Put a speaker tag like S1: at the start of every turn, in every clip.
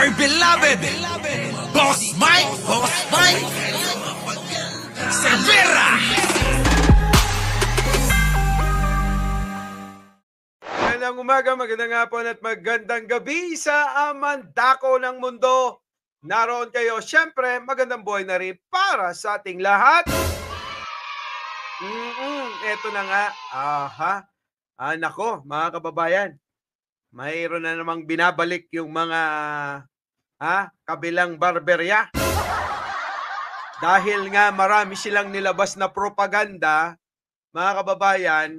S1: my beloved Boss Mike Cervera.
S2: Magandang umaga, magandang hapon at magandang gabi sa amandako ng mundo. Naroon kayo, syempre, magandang buhay na rin para sa ating lahat. Eto na nga. Nako, mga kababayan. Mayroon na namang binabalik yung mga kabilang barberya. Dahil nga marami silang nilabas na propaganda, mga kababayan,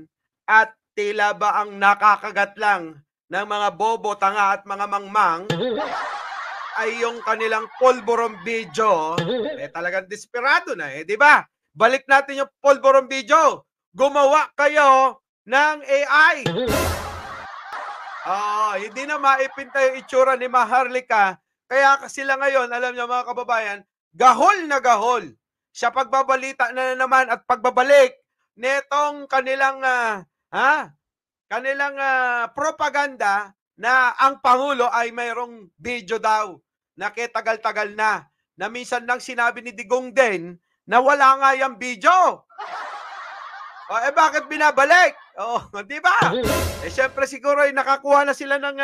S2: at tila ba ang nakakagat lang ng mga bobo, tanga at mga mangmang ay yung kanilang polvorong video. Talagang desperado na di ba? Balik natin yung polvorong video. Gumawa kayo ng AI. Hindi na maipinta yung itsura ni Maharlika. Kaya sila ngayon, alam niyo mga kababayan, gahol na gahol sa pagbabalita na naman at pagbabalik netong kanilang propaganda na ang Pangulo ay mayroong video daw na ketagal-tagal na minsan lang sinabi ni Digong din na wala nga yung video. Bakit binabalik? Di ba? Siyempre siguro ay nakakuha na sila ng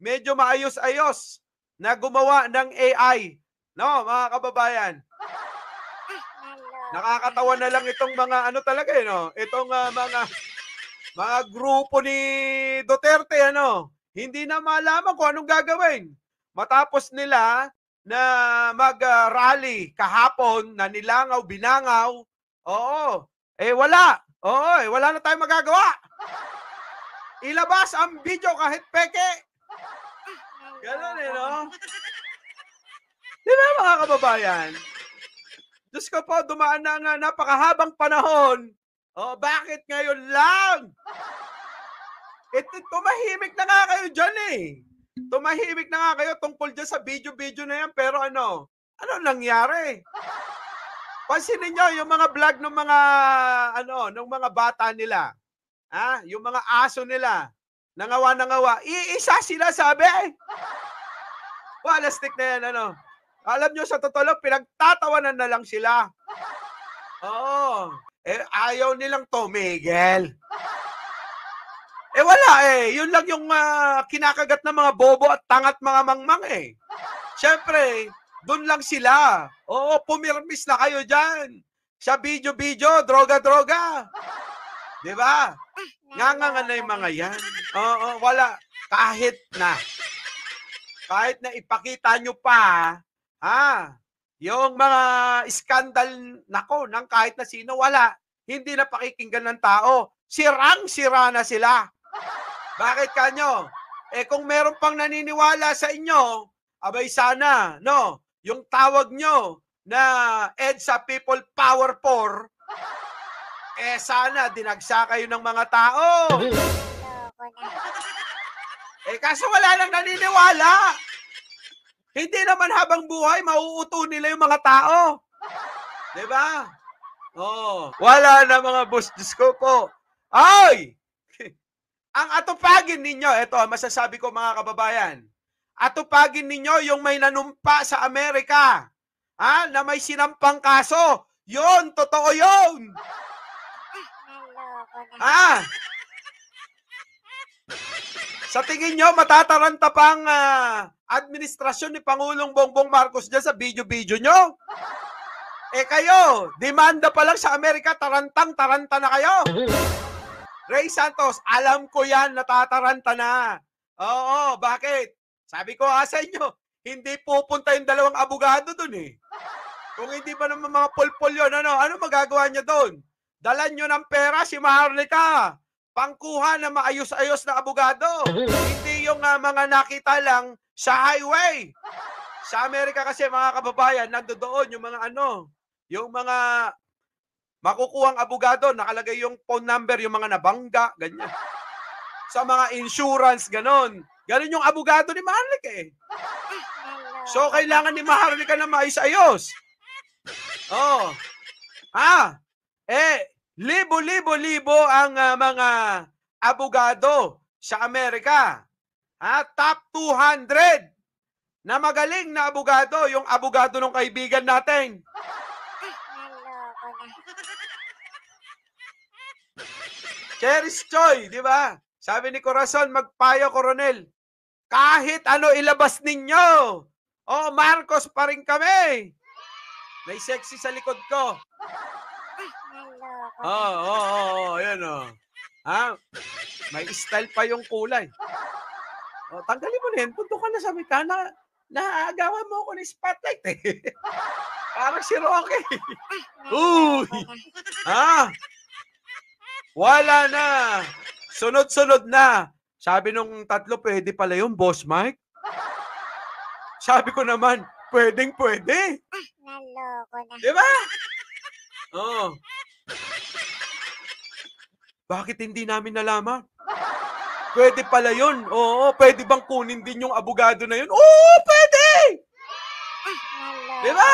S2: medyo maayos-ayos na gumawa ng AI. No, mga kababayan. Nakakatawa na lang itong mga talaga no? Itong mga grupo ni Duterte hindi na malaman kung anong gagawin. Matapos nila na mag-rally kahapon na nilangaw, binangaw. Wala. Wala na tayong magagawa. Ilabas ang video kahit peke. Ganun no? Di ba mga kababayan? Diyos ko po, dumaan na nga napakahabang panahon. Bakit ngayon lang? Tumahimik na nga kayo dyan Tumahimik na nga kayo tungkol dyan sa video-video na yan. Pero ano nangyari? Pansinin nyo yung mga vlog ng mga, ng mga bata nila. Yung mga aso nila. Nangawa. Iisa sila sabi. Walastik na yan, Alam nyo, sa totoo lang, pinagtatawanan na lang sila. Ayaw nilang tumigil. Wala Yun lang yung kinakagat ng mga bobo at tangat mga mangmang Siyempre, dun lang sila. Pumirmis na kayo dyan. Sa video-video, droga-droga. Di ba? Nga na yung mga yan. Wala. Kahit na ipakita nyo pa, yung mga skandal, ng kahit na sino, wala. Hindi na pakikinggan ng tao. Sirang-sira na sila. Bakit kanyo? Kung meron pang naniniwala sa inyo, abay sana, yung tawag nyo na EDSA People Power 4, sana dinagsa kayo ng mga tao. Kaso wala nang naniniwala. Hindi naman habang buhay, mauuto nila yung mga tao. Diba? Wala na mga boss. Diyos ko po. Ang atupagin ninyo, ito, masasabi ko mga kababayan, atupagin ninyo yung may nanumpa sa Amerika, na may sinampang kaso. Yun, totoo yun. Sa tingin nyo, matataranta pang administrasyon ni Pangulong Bongbong Marcos dyan sa video-video nyo? Kayo, demanda pa lang sa Amerika, tarantang-taranta na kayo. Ray Santos, alam ko yan, natataranta na. Bakit? Sabi ko sa inyo, hindi pupunta yung dalawang abogado dun Kung hindi pa naman mga pulpul yun, ano magagawa niya dun? Dalan nyo ng pera si Maharlika. Pangkuha na maayos-ayos na abogado. Hindi yung mga nakita lang sa highway. Sa Amerika kasi mga kababayan, nandoon yung mga yung mga makukuhang abogado, nakalagay yung phone number, yung mga nabangga, ganyan. Sa mga insurance, ganon. Ganon yung abogado ni Maharlika So, kailangan ni Maharlika na maayos-ayos. Libo-libo ang mga abogado sa Amerika. Top 200 na magaling na abogado, yung abogado ng kaibigan natin.
S3: Naloko na.
S2: Cheris Choi, di ba? Sabi ni Corazon, magpayo, Coronel. Kahit ano ilabas ninyo. Oh, Marcos pa rin kami. May sexy sa likod ko.
S3: Naloko na.
S2: Ayan Ha? May style pa yung kulay. Tanggalin mo na yan. Punto ka na sa may kana. Naagawan mo ako ng spotlight eh. Parang si Rocky. Uy! Wala na. Sunod-sunod na. Sabi nung tatlo, pwede pala yung Boss Mike. Sabi ko naman, pwedeng-pwede.
S3: Naloko na.
S2: Diba? Bakit hindi namin nalaman? Pwede pala yun. Oo, pwede bang kunin din yung abogado na yun? Oo, pwede!
S3: Naloko.
S2: Diba?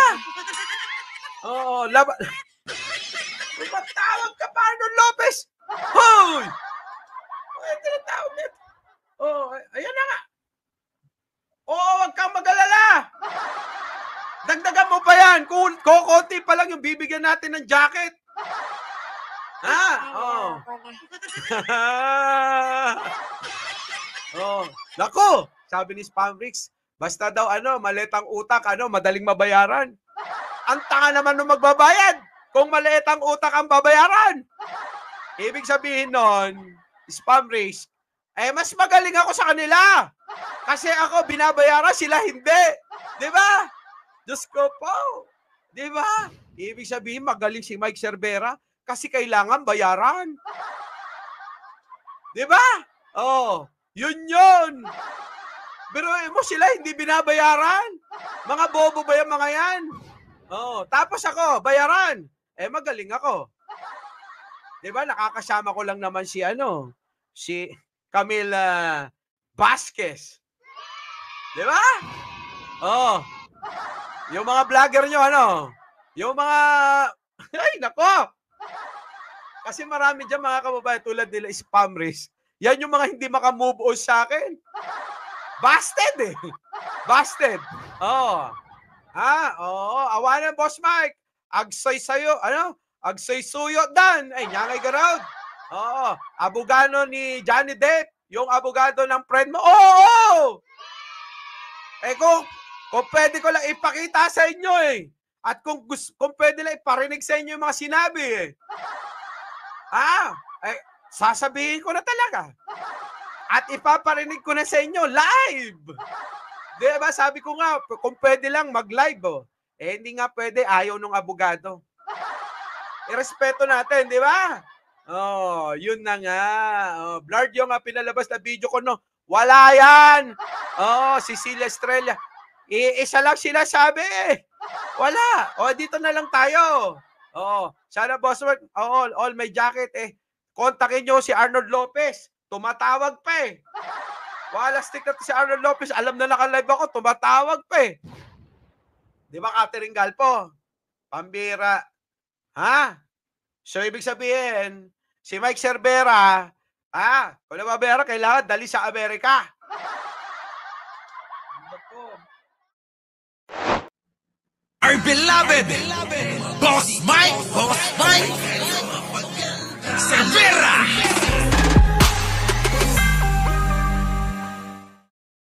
S2: Oo, Tumatawag ka pa, Arnold Lopez! Hoy! Tinatawag nito. Ayan na nga. Huwag kang mag-alala. Dagdagan mo pa yan. Kukunti pa lang yung bibigyan natin ng jacket.
S3: Naloko na.
S2: Nako, sabi ni Spamrix, basta daw maliit ang utak, madaling mabayaran. Ang tanga naman nung magbabayad kung maliit ang utak ang babayaran. Ibig sabihin nun, Spamrix, mas magaling ako sa kanila. Kasi ako binabayaran, sila hindi. Di ba? Diyos ko po. Di ba? Ibig sabihin, magaling si Mike Cervera kasi kailangan bayaran. Di ba? Yun. Pero mo sila hindi binabayaran. Mga bobo ba yung mga yan? Tapos ako, bayaran. Magaling ako. Di ba? Nakakasama ko lang naman si Camila Vasquez. Di ba? Yung mga vlogger nyo, yung mga, ay, nako. Kasi marami dyan mga kababayan tulad nila Spam Race. Yan yung mga hindi makamove on sa akin. Busted eh. Busted. Awanan, Boss Mike. Agsay sa'yo, agsay suyo dan. Ay, nyangay garaud. Abogado ni Johnny Depp, yung abogado ng friend mo. Kung pwede ko lang ipakita sa inyo eh. At kung pwede lang iparinig sa inyo yung mga sinabi eh. Sasabihin ko na talaga. At ipaparinig ko na sa inyo live. Diba? Sabi ko nga, kung pwede lang mag-live. Hindi nga pwede, ayaw nung abogado. Irespeto natin, di ba? Yun na nga. Blurred yung pinalabas na video ko, no? Wala yan. Cecilia Estrella. Isa lang sinasabi eh. Wala. Dito na lang tayo. Sana Boss Mark, all my jacket eh. Kontakin nyo si Arnold Lopez. Tumatawag pa eh. Wala stick na si Arnold Lopez. Alam na naka-live ako. Tumatawag pa eh. Di ba, Catherine Galpo? Pambira. So, ibig sabihin, si Mike Cervera, kung nababera, kailangan dali sa Amerika.
S1: Our beloved Boss Mike Cervera.